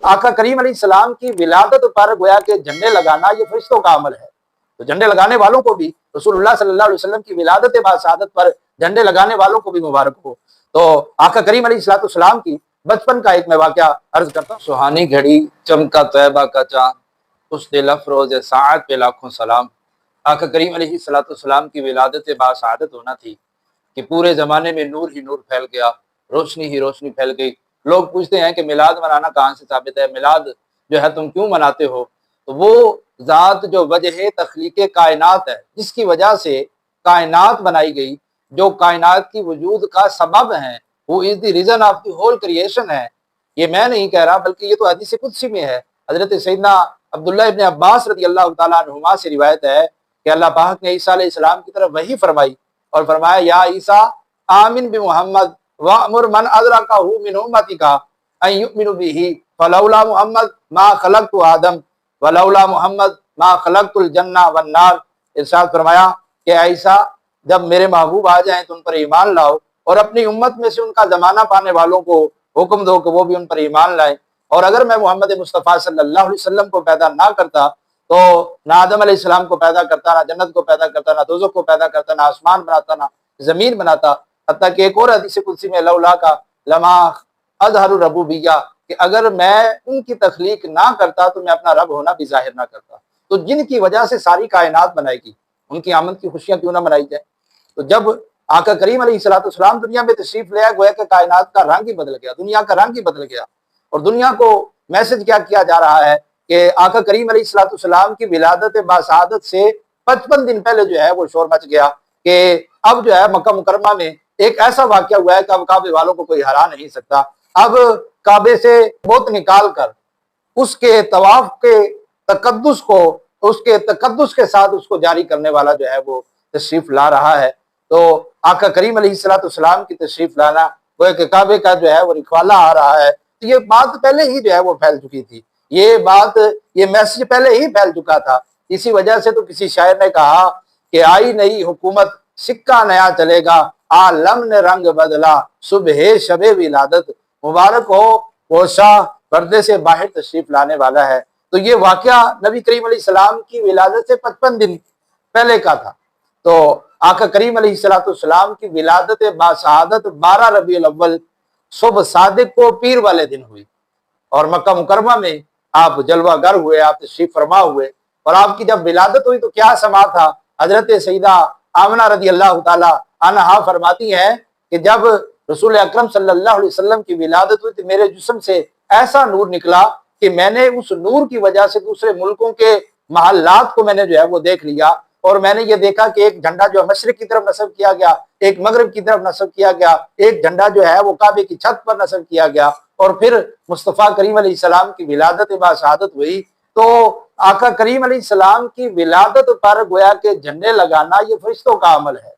آقا کریم علیہ السلام کی ولادت پر گویا کہ جھنڈے لگانا یہ فرشتوں کا عمل ہے، تو جھنڈے لگانے والوں کو بھی رسول اللہ صلی اللہ علیہ وسلم کی ولادت باسعادت پر جھنڈے لگانے والوں کو بھی مبارک ہو۔ تو آقا کریم علیہ السلام کی بچپن کا ایک میں واقعہ عرض کرتا ہوں۔ سہانی گھڑی چمکا طیبہ کا چاند، اس دل افروز ساعت پہ لاکھوں سلام۔ آقا کریم علیہ السلام کی ولادت باسعادت ہونا تھی کہ پورے زمانے میں نور ہی نور پھیل گیا، روشنی ہی روشنی پھیل گئی۔ لوگ پوچھتے ہیں کہ میلاد منانا کہاں سے ثابت ہے، میلاد جو ہے تم کیوں مناتے ہو؟ تو وہ ذات جو وجہ تخلیق کائنات ہے، جس کی وجہ سے کائنات بنائی گئی، جو کائنات کی وجود کا سبب ہے، وہ is the reason of the whole creation ہے۔ یہ میں نہیں کہہ رہا بلکہ یہ تو حدیث قدسی میں ہے۔ حضرت سیدنا عبداللہ ابن عباس رضی اللہ تعالیٰ عنہما سے روایت ہے کہ اللہ پاک نے عیسیٰ علیہ السلام کی طرف وحی فرمائی اور فرمایا یا عیسیٰ آمن بمحمد وَأْمُرْ مَنْ أَدْرَكَهُ مِنْ أُمَّتِكَ أَنْ يُؤْمِنُوا بِهِ فَلَوْلَا مُحَمَّدْ مَا خَلَقْتُ آدَمَ وَلَوْلَا مُحَمَّدْ مَا خَلَقْتُ الْجَنَّةَ وَالنَّارَ۔ ارشاد فرمایا کہ عیسیٰ جب میرے محبوب آ جائیں تو ان پر ایمان لاؤ، اور اپنی امت میں سے ان کا زمانہ پانے والوں کو حکم دو کہ وہ بھی ان پر ایمان لائیں، اور اگر میں محمد مصطفیٰ صلی اللہ علیہ وسلم کو پیدا نہ کرتا تو نہ آدم علیہ السلام کو پیدا کرتا، نہ جنت کو پیدا کرتا، نہ دوزخ کو پیدا کرتا، نہ آسمان بناتا، نہ زمین بناتا۔ حتیٰ کہ ایک اور حدیث قدسی میں لولا کا لما اظہر الربوبیہ، کہ اگر میں ان کی تخلیق نہ کرتا تو میں اپنا رب ہونا بھی ظاہر نہ کرتا۔ تو جن کی وجہ سے ساری کائنات بنائے گی، ان کی آمد کی خوشیاں کیوں نہ منائی جائیں؟ تو جب آقا کریم علیہ السلام دنیا میں تشریف لے آئے، گویا کہ کائنات کا رنگ ہی بدل گیا، دنیا کا رنگ ہی بدل گیا، اور دنیا کو میسج کیا جا رہا ہے کہ آقا کریم علیہ السلام کی ولادت باسعادت سے 55 دن پہلے جو ہے وہ شور مچ گیا کہ اب جو ہے مکہ مکرمہ میں ایک ایسا واقعہ ہوا ہے کہ اب کعبے والوں کو کوئی ہرا نہیں سکتا۔ اب کعبے سے بت نکال کر اس کے طواف کے تقدس کو، اس کے تقدس کے ساتھ اس کو جاری کرنے والا جو ہے وہ تشریف لا رہا ہے۔ تو آقا کریم علیہ السلام کی تشریف لانا، وہ کہ کعبے کا جو ہے وہ رکھوالا آ رہا ہے، تو یہ بات پہلے ہی جو ہے وہ پھیل چکی تھی، یہ بات، یہ میسج پہلے ہی پھیل چکا تھا۔ اسی وجہ سے تو کسی شاعر نے کہا کہ آئی نئی حکومت سکہ نیا چلے گا، عالم نے رنگ بدلا صبح شب ولادت، مبارک ہو وہ شاہ پردے سے باہر تشریف لانے والا ہے۔ تو یہ واقعہ نبی کریم علیہ السلام کی ولادت سے 55 دن پہلے کا تھا۔ تو آقا کریم علیہ السلام کی ولادت باسعادت 12 ربیع الاول صبح صادق کو پیر والے دن ہوئی، اور مکہ مکرمہ میں آپ جلوہ گر ہوئے، آپ تشریف فرما ہوئے، اور آپ کی جب ولادت ہوئی تو کیا سما تھا؟ حضرت سیدہ آمنہ رضی اللہ تعالی عنہا فرماتی ہیں کہ جب رسول اکرم صلی اللہ علیہ وسلم کی ولادت ہوئی تو میرے جسم سے ایسا نور نکلا کہ میں نے اس نور کی وجہ سے دوسرے ملکوں کے محلات کو میں نے جو ہے وہ دیکھ لیا، اور میں نے یہ دیکھا کہ ایک جھنڈا جو مشرق کی طرف نصب کیا گیا، ایک مغرب کی طرف نصب کیا گیا، ایک جھنڈا جو ہے وہ کعبے کی چھت پر نصب کیا گیا، اور پھر مصطفیٰ کریم علیہ السلام کی ولادت باسعادت ہوئی۔ تو آقا کریم علیہ السلام کی ولادت پر گویا کہ جھنڈے لگانا یہ فرشتوں کا عمل ہے،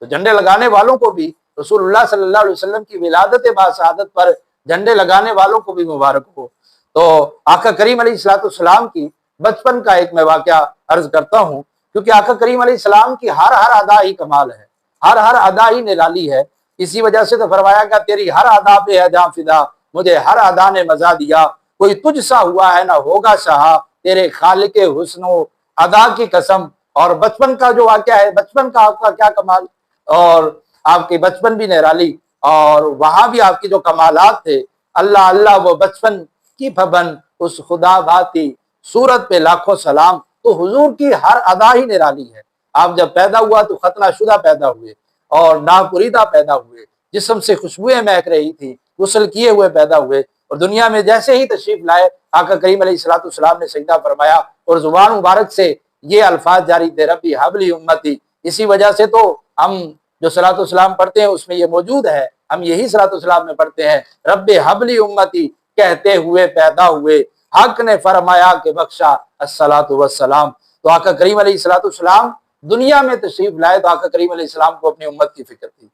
تو جھنڈے لگانے والوں کو بھی رسول اللہ صلی اللہ علیہ وسلم کی ولادت باسعادت پر جھنڈے لگانے والوں کو بھی مبارک ہو۔ تو آقا کریم علیہ السلام کی بچپن کا ایک میں واقعہ عرض کرتا ہوں، کیونکہ آقا کریم علیہ السلام کی ہر ادا ہی کمال ہے، ہر ادا ہی نرالی ہے۔ اسی وجہ سے تو فرمایا گیا تیری ہر ادا پہ ہے جاں فدا، مجھے ہر ادا نے مزہ دیا، کوئی تجھ سا ہوا ہے نہ ہوگا شہا، تیرے خالق حسن و ادا کی قسم۔ اور بچپن کا جو واقعہ ہے، بچپن کا آپ کا کیا کمال، اور آپ کے بچپن بھی نرالی، اور وہاں بھی آپ کے جو کمالات تھے، اللہ اللہ وہ بچپن کی پھبن اس خدا بھاتی صورت پہ لاکھوں سلام۔ تو حضور کی ہر ادا ہی نرالی ہے۔ آپ جب پیدا ہوا تو ختنہ شدہ پیدا ہوئے اور ناپریدہ پیدا ہوئے، جسم سے خوشبوئیں مہک رہی تھی، غسل کیے ہوئے پیدا ہوئے، اور دنیا میں جیسے ہی تشریف لائے آقا کریم علیہ السلام نے سجدہ فرمایا اور زبان مبارک سے یہ الفاظ جاری تھے ربی حبلی امتی۔ اسی وجہ سے تو ہم جو صلاۃ والسلام پڑھتے ہیں اس میں یہ موجود ہے، ہم یہی صلاۃ والسلام میں پڑھتے ہیں رب حبلی امتی، کہتے ہوئے پیدا ہوئے، حق نے فرمایا کہ بخشا الصلاۃ والسلام۔ تو آقا کریم علیہ السلام دنیا میں تشریف لائے تو آقا کریم علیہ السلام کو اپنی امت کی فکر تھی۔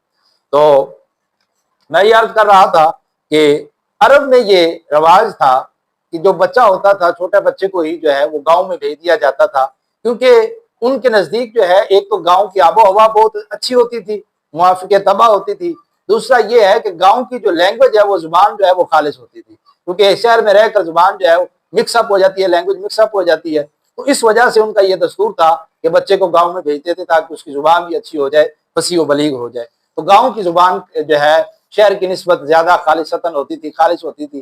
تو میں یہ عرض کر رہا تھا کہ عرب میں یہ رواج تھا کہ جو بچہ ہوتا تھا، چھوٹے بچے کو ہی جو ہے وہ گاؤں میں بھیج دیا جاتا تھا، کیونکہ ان کے نزدیک جو ہے ایک تو گاؤں کی آب و ہوا بہت اچھی ہوتی تھی، موافق طبع ہوتی تھی، دوسرا یہ ہے کہ گاؤں کی جو لینگویج ہے وہ زبان جو ہے وہ خالص ہوتی تھی، क्योंकि शहर में रहकर जुबान जो है मिक्सअप हो जाती है, लैंग्वेज मिक्सअप हो जाती है। तो इस वजह से उनका ये दस्तूर था कि बच्चे को गांव में भेजते थे ताकि उसकी जुबान भी अच्छी हो जाए, फसी व बलीग हो जाए। तो गांव की जुबान जो है शहर की निस्बत ज्यादा खालिसतन होती थी, खालिश होती थी।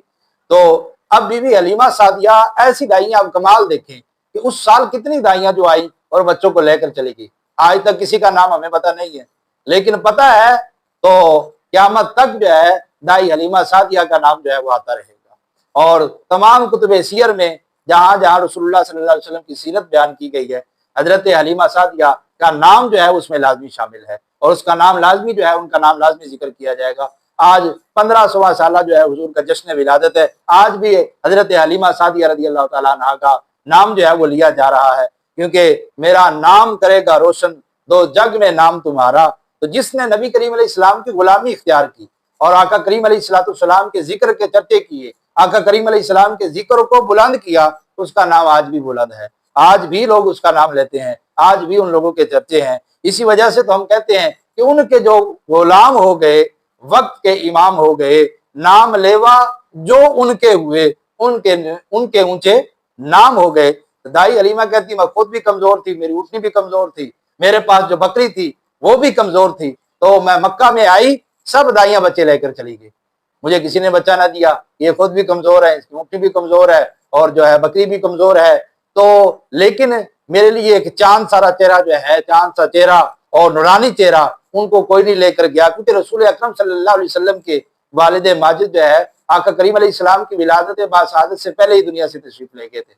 तो अब बीबी हलीमा सादिया ऐसी दाइयां, अब कमाल देखें कि उस साल कितनी दाइयां जो आई और बच्चों को लेकर चली गई। आज तक किसी का नाम हमें पता नहीं है, लेकिन पता है तो क़यामत तक जो है दाई हलीमा सादिया का नाम जो है वो आता रहेगा। और तमाम कुतुब सीयर में जहां जहां रसूलुल्लाह सल्लल्लाहु अलैहि वसल्लम की सीरत बयान की गई है, हजरत हलीमा सादिया का नाम जो है उसमें लाजमी शामिल है, और उसका नाम लाजमी जो है, उनका नाम लाजमी जिक्र किया जाएगा। आज 1500वां साल जो है हुजूर का जश्न विलादत है। आज भी हजरत हलीमा सादिया रज़ी अल्लाह तआला अन्हा का नाम जो है वो लिया जा रहा है, क्योंकि मेरा नाम करेगा रोशन दो जग में नाम तुम्हारा। तो जिसने नबी करीम अलैहिस्सलाम की गुलामी इख्तियार की और आका करीम अलैहिस्सलाम के जिक्र के चर्चे किए, आका करीम अलैहिस्सलाम के जिक्र को बुलंद किया, तो उसका नाम आज भी बुलंद है। आज भी लोग उसका नाम लेते हैं, आज भी उन लोगों के चर्चे हैं। इसी वजह से तो हम कहते हैं कि उनके जो गुलाम हो गए, वक्त के इमाम हो गए, नाम लेवा जो उनके हुए, उनके ऊंचे नाम हो गए। दाई हलीमा कहती मैं खुद भी कमजोर थी, मेरी ऊँटनी भी कमजोर थी, मेरे पास जो बकरी थी वो भी कमजोर थी। तो मैं मक्का में आई, सब दाइयां बच्चे लेकर चली गई, मुझे किसी ने बच्चा ना दिया। ये खुद भी कमजोर है, इसकी ऊँटनी भी कमजोर है, और जो है बकरी भी कमजोर है। तो लेकिन मेरे लिए एक चांद सारा चेहरा जो है, चांद सा चेहरा और नूरानी चेहरा, उनको कोई नहीं लेकर गया, क्योंकि रसूल अकरम सल्लल्लाहु अलैहि वसल्लम के वालिद माजिद जो है आका करीम अलैहिस्सलाम की विलादत बासआदत से पहले ही दुनिया से तशरीफ ले गए थे।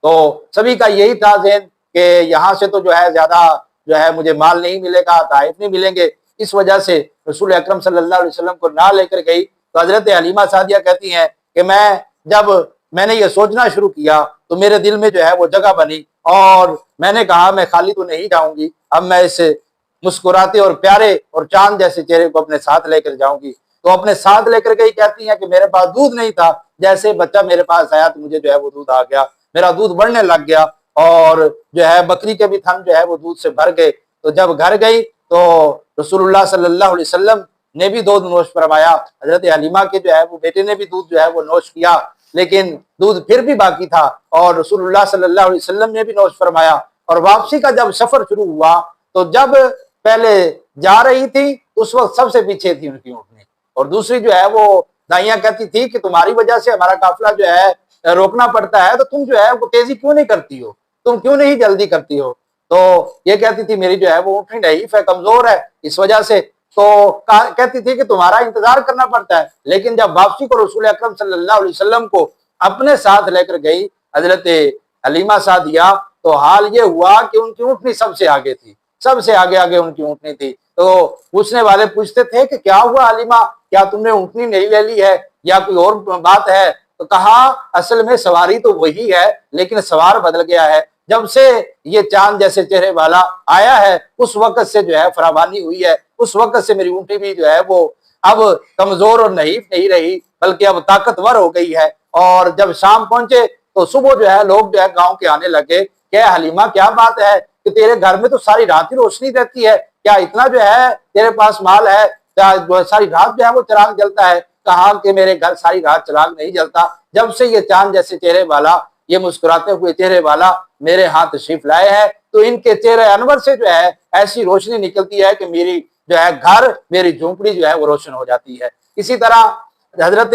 तो सभी का यही था ज़हन कि यहाँ से तो जो है ज्यादा जो है मुझे माल नहीं मिलेगा, ताइफ नहीं मिलेंगे। इस वजह से रसूल अकरम सल्लल्लाहु अलैहि वसल्लम को ना लेकर गई। तो हजरत हलीमा सादिया कहती हैं कि मैंने ये सोचना शुरू किया तो मेरे दिल में जो है वो जगह बनी, और मैंने कहा मैं खाली तो नहीं जाऊंगी, अब मैं इस मुस्कुराते और प्यारे और चांद जैसे चेहरे को अपने साथ लेकर जाऊंगी। तो अपने साथ लेकर गई। कहती हैं कि मेरे पास दूध नहीं था, जैसे बच्चा मेरे पास आया तो मुझे जो है वो दूध आ गया, मेरा दूध बढ़ने लग गया, और जो है बकरी के भी थन जो है वो दूध से भर गए। तो जब घर गई तो रसूलुल्लाह सल्लल्लाहु अलैहि वसल्लम ने भी दूध नोश फरमाया, हजरत हलीमा के जो है वो बेटे ने भी दूध जो है वो नोश किया, लेकिन दूध फिर भी बाकी था, और रसूलुल्लाह सल्लल्लाहु अलैहि वसल्लम ने भी नोश फरमाया। और वापसी का जब सफर शुरू हुआ तो जब पहले जा रही थी उस वक्त सबसे पीछे थी उनकी ऊँटनी, और दूसरी जो है वो दाइयां कहती थी कि तुम्हारी वजह से हमारा काफिला जो है रोकना पड़ता है, तो तुम जो है वो तेजी क्यों नहीं करती हो, तुम क्यों नहीं जल्दी करती हो। तो ये कहती थी मेरी जो है वो ऊँटनी ढईफ है, कमजोर है, इस वजह से। तो कहती थी कि तुम्हारा इंतजार करना पड़ता है। लेकिन जब वापसी को रसूल अकरम सल्लल्लाहु अलैहि वसल्लम को अपने साथ लेकर गई हजरत हलीमा सादिया, तो हाल ये हुआ कि उनकी ऊँटनी सबसे आगे थी, सबसे आगे आगे उनकी ऊँटनी थी। तो पूछने वाले पूछते थे कि क्या हुआ हलीमा, क्या तुमने ऊँटनी नहीं ले ली है या कोई और बात है। तो कहा असल में सवारी तो वही है, लेकिन सवार बदल गया है। जब से ये चांद जैसे चेहरे वाला आया है उस वक्त से जो है फरावानी हुई है, उस वक्त से मेरी ऊँटनी भी जो है वो अब कमजोर और नहीफ नहीं रही, बल्कि अब ताकतवर हो गई है। और जब शाम पहुंचे तो सुबह जो है लोग जो है गांव के आने लगे, क्या हलीमा क्या बात है कि तेरे घर में तो सारी रात ही रोशनी रहती है, क्या इतना जो है तेरे पास माल है, क्या सारी रात जो है वो चिराग जलता है। कहा कि मेरे घर सारी रात चिराग नहीं जलता, जब से ये चांद जैसे चेहरे वाला, ये मुस्कुराते हुए चेहरे वाला मेरे हाथ तशरीफ लाए हैं, तो इनके चेहरे अनवर से जो है ऐसी रोशनी निकलती है कि मेरी जो है घर, मेरी झोंपड़ी जो है वो रोशन हो जाती है। इसी तरह हजरत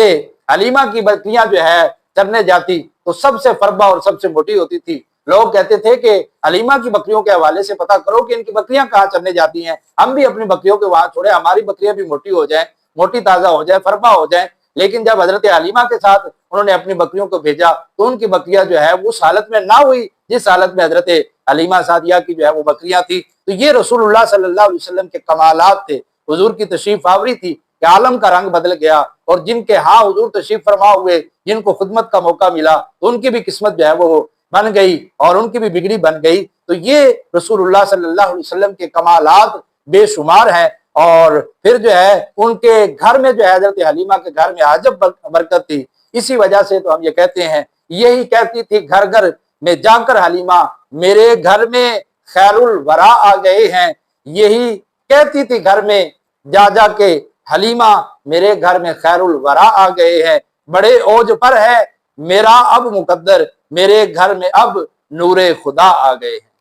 हलीमा की बकरियां जो है चरने जाती तो सबसे फरबा और सबसे मोटी होती थी। लोग कहते थे कि हलीमा की बकरियों के हवाले से पता करो कि इनकी बकरियां कहाँ चरने जाती हैं, हम भी अपनी बकरियों के वहां छोड़े, हमारी बकरियां भी मोटी हो जाए, मोटी ताजा हो जाए, फरबा हो जाए। लेकिन जब हजरत हलीमा के साथ उन्होंने अपनी बकरियों को भेजा तो उनकी बकरियां जो है उस हालत में ना हुई जिस हालत में हजरत हलीमा सादिया की जो है वो बकरियां थी। तो ये रसूलुल्लाह सल्लल्लाहु अलैहि वसल्लम के कमालात थे, हुजूर की तशरीफ आवरी थी कि आलम का रंग बदल गया, और जिनके हाँ हुजूर तशरीफ फरमा हुए, जिनको खुदमत का मौका मिला, तो उनकी भी किस्मत जो है वो बन गई और उनकी भी बिगड़ी बन गई। तो ये रसूलुल्लाह सल्लल्लाहु अलैहि वसल्लम के कमालात बेशुमार हैं। और फिर जो है उनके घर में जो है हजरत हलीमा के घर में अजब बरकत थी। इसी वजह से तो हम ये कहते हैं, यही कहती थी घर घर में जाकर हलीमा मेरे घर में खैरुल वरा आ गए हैं, यही कहती थी घर में जा जा के हलीमा मेरे घर में खैरुल वरा आ गए हैं। بڑے اوج پر ہے میرا اب مقدر، میرے گھر میں اب نور خدا آ گئے ہیں۔